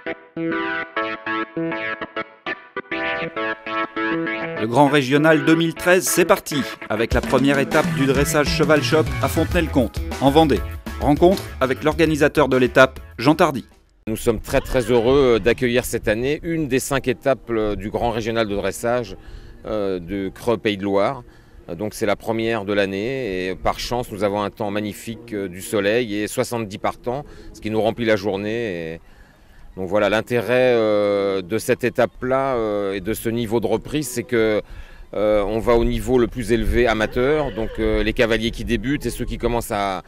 Le Grand Régional 2013, c'est parti, avec la première étape du dressage cheval shop à Fontenay-le-Comte, en Vendée. Rencontre avec l'organisateur de l'étape, Jean Tardy. Nous sommes très heureux d'accueillir cette année une des 5 étapes du Grand Régional de dressage de Creux Pays de Loire. Donc c'est la première de l'année et par chance nous avons un temps magnifique du soleil et 70 partants, ce qui nous remplit la journée. Donc voilà, l'intérêt de cette étape-là et de ce niveau de reprise, c'est que on va au niveau le plus élevé amateur. Donc les cavaliers qui débutent et ceux qui commencent à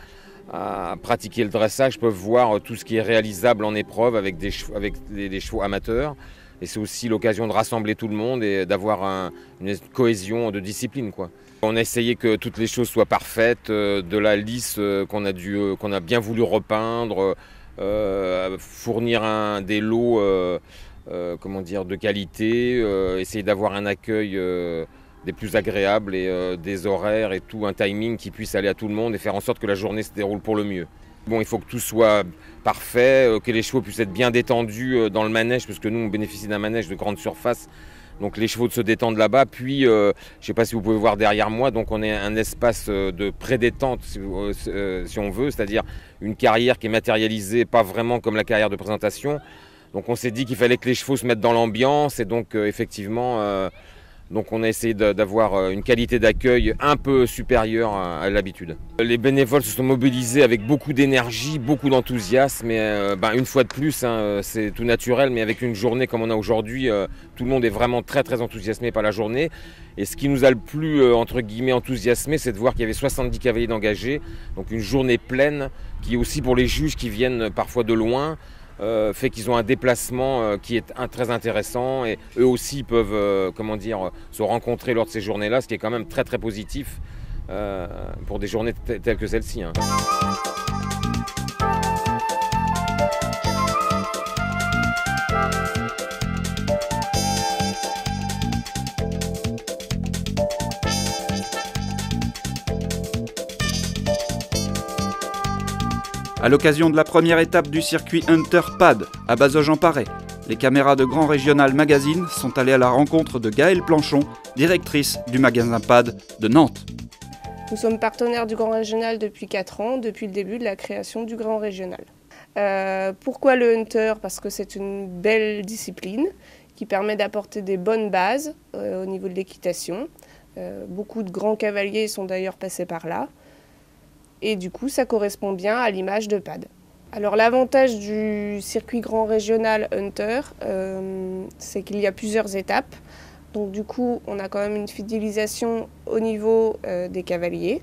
pratiquer le dressage peuvent voir tout ce qui est réalisable en épreuve avec des chevaux amateurs. Et c'est aussi l'occasion de rassembler tout le monde et d'avoir une cohésion de discipline, quoi. On a essayé que toutes les choses soient parfaites, de la lisse qu'on a bien voulu repeindre, fournir des lots de qualité, essayer d'avoir un accueil des plus agréables et des horaires et tout, un timing qui puisse aller à tout le monde et faire en sorte que la journée se déroule pour le mieux. Bon, il faut que tout soit parfait, que les chevaux puissent être bien détendus dans le manège, parce que nous on bénéficie d'un manège de grande surface, donc les chevaux se détendent là-bas. Puis, je ne sais pas si vous pouvez voir derrière moi, donc on est un espace de pré-détente si on veut, c'est-à-dire une carrière qui est matérialisée, pas vraiment comme la carrière de présentation. Donc on s'est dit qu'il fallait que les chevaux se mettent dans l'ambiance et donc effectivement... Donc on a essayé d'avoir une qualité d'accueil un peu supérieure à l'habitude. Les bénévoles se sont mobilisés avec beaucoup d'énergie, beaucoup d'enthousiasme. Et une fois de plus, c'est tout naturel, mais avec une journée comme on a aujourd'hui, tout le monde est vraiment très enthousiasmé par la journée. Et ce qui nous a le plus entre guillemets enthousiasmé, c'est de voir qu'il y avait 70 cavaliers d'engagés. Donc une journée pleine, qui est aussi pour les juges qui viennent parfois de loin. Fait qu'ils ont un déplacement qui est très intéressant et eux aussi peuvent se rencontrer lors de ces journées-là, ce qui est quand même très positif pour des journées telles que celle-ci. À l'occasion de la première étape du circuit Hunter Pad à Bazoges-en-Parais, les caméras de Grand Régional Magazine sont allées à la rencontre de Gaëlle Planchon, directrice du magasin Pad de Nantes. Nous sommes partenaires du Grand Régional depuis 4 ans, depuis le début de la création du Grand Régional. Pourquoi le Hunter? Parce que c'est une belle discipline qui permet d'apporter des bonnes bases au niveau de l'équitation. Beaucoup de grands cavaliers sont d'ailleurs passés par là. Et du coup, ça correspond bien à l'image de Pad. Alors l'avantage du circuit Grand Régional Hunter, c'est qu'il y a plusieurs étapes. Donc du coup, on a quand même une fidélisation au niveau des cavaliers.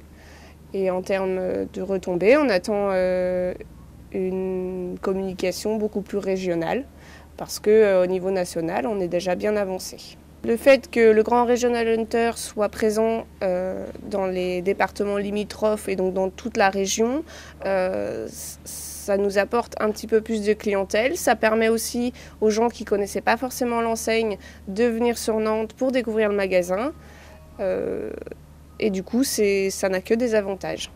Et en termes de retombées, on attend une communication beaucoup plus régionale, parce qu'au niveau national, on est déjà bien avancé. Le fait que le Grand Régional Hunter soit présent dans les départements limitrophes et donc dans toute la région, ça nous apporte un petit peu plus de clientèle. Ça permet aussi aux gens qui ne connaissaient pas forcément l'enseigne de venir sur Nantes pour découvrir le magasin. Et du coup, ça n'a que des avantages.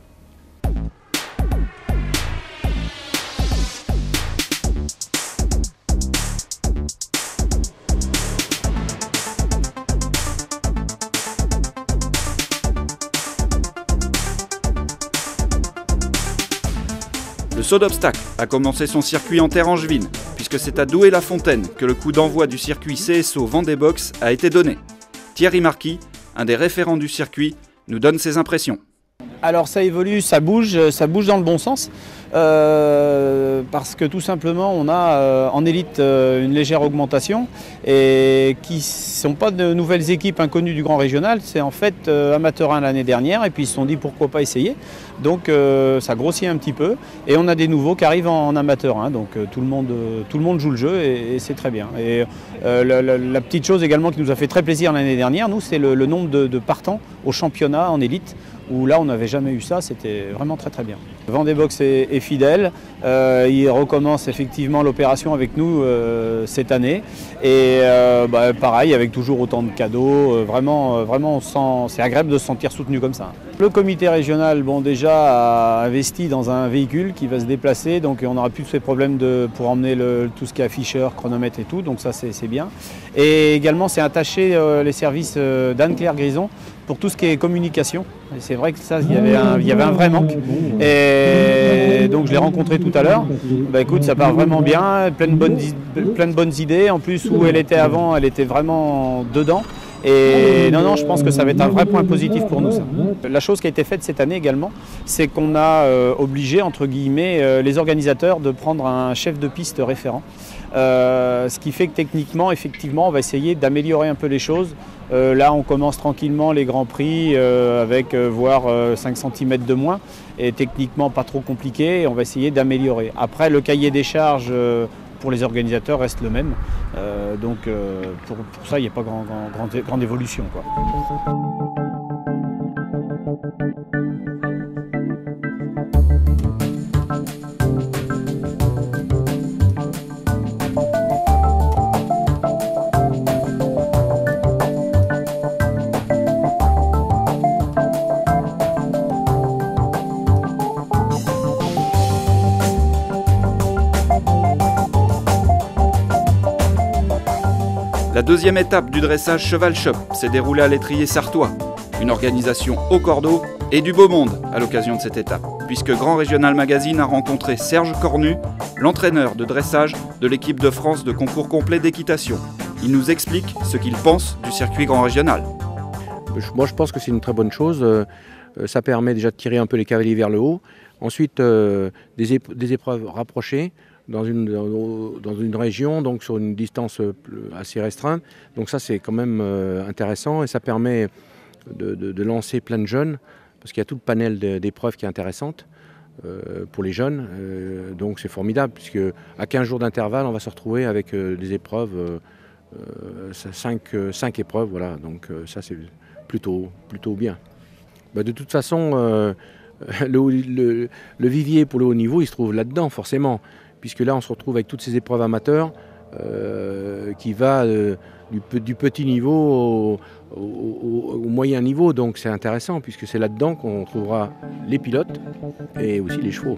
Le saut d'obstacle a commencé son circuit en terre angevine, puisque c'est à Douai-la-Fontaine que le coup d'envoi du circuit CSO Vendée Box a été donné. Thierry Marquis, un des référents du circuit, nous donne ses impressions. Alors ça évolue, ça bouge dans le bon sens, parce que tout simplement on a en élite une légère augmentation et qui ne sont pas de nouvelles équipes inconnues du Grand Régional, c'est en fait amateur 1 l'année dernière et puis ils se sont dit pourquoi pas essayer. Donc ça grossit un petit peu et on a des nouveaux qui arrivent en amateur 1, donc tout le monde joue le jeu et c'est très bien. Et la petite chose également qui nous a fait très plaisir l'année dernière, nous, c'est le nombre de partants au championnat en élite. où là on n'avait jamais eu ça, c'était vraiment très très bien. Vendée Box est fidèle, il recommence effectivement l'opération avec nous cette année et pareil avec toujours autant de cadeaux, vraiment c'est agréable de se sentir soutenu comme ça. Le comité régional déjà a investi dans un véhicule qui va se déplacer, donc on n'aura plus tous ces problèmes pour emmener tout ce qui est afficheur, chronomètre et tout, donc ça c'est bien. Et également c'est attaché les services d'Anne-Claire Grison pour tout ce qui est communication. C'est vrai que ça, il y avait un vrai manque. Et donc je l'ai rencontré tout à l'heure. Écoute, ça part vraiment bien, plein de bonnes idées. En plus, où elle était avant, elle était vraiment dedans. Et non, je pense que ça va être un vrai point positif pour nous. Ça. La chose qui a été faite cette année également, c'est qu'on a obligé, entre guillemets, les organisateurs de prendre un chef de piste référent. Ce qui fait que techniquement, effectivement, on va essayer d'améliorer un peu les choses. Là, on commence tranquillement les Grands Prix avec voire 5 cm de moins. Et techniquement, pas trop compliqué. Et on va essayer d'améliorer. Après, le cahier des charges pour les organisateurs reste le même. Donc pour ça, il n'y a pas grande évolution, quoi. La deuxième étape du dressage Cheval Shop s'est déroulée à l'étrier sartois. Une organisation au cordeau et du beau monde à l'occasion de cette étape, puisque Grand Régional Magazine a rencontré Serge Cornu, l'entraîneur de dressage de l'équipe de France de concours complet d'équitation. Il nous explique ce qu'il pense du circuit Grand Régional. Moi je pense que c'est une très bonne chose. Ça permet déjà de tirer un peu les cavaliers vers le haut. Ensuite des épreuves rapprochées. Dans une région, donc sur une distance assez restreinte. Donc ça c'est quand même intéressant et ça permet de lancer plein de jeunes parce qu'il y a tout le panel d'épreuves qui est intéressante pour les jeunes. Donc c'est formidable puisque à 15 jours d'intervalle on va se retrouver avec des épreuves, 5 épreuves, voilà. Donc ça c'est plutôt bien. De toute façon le vivier pour le haut niveau il se trouve là-dedans forcément. Puisque là on se retrouve avec toutes ces épreuves amateurs qui va du petit niveau au moyen niveau, donc c'est intéressant puisque c'est là-dedans qu'on trouvera les pilotes et aussi les chevaux.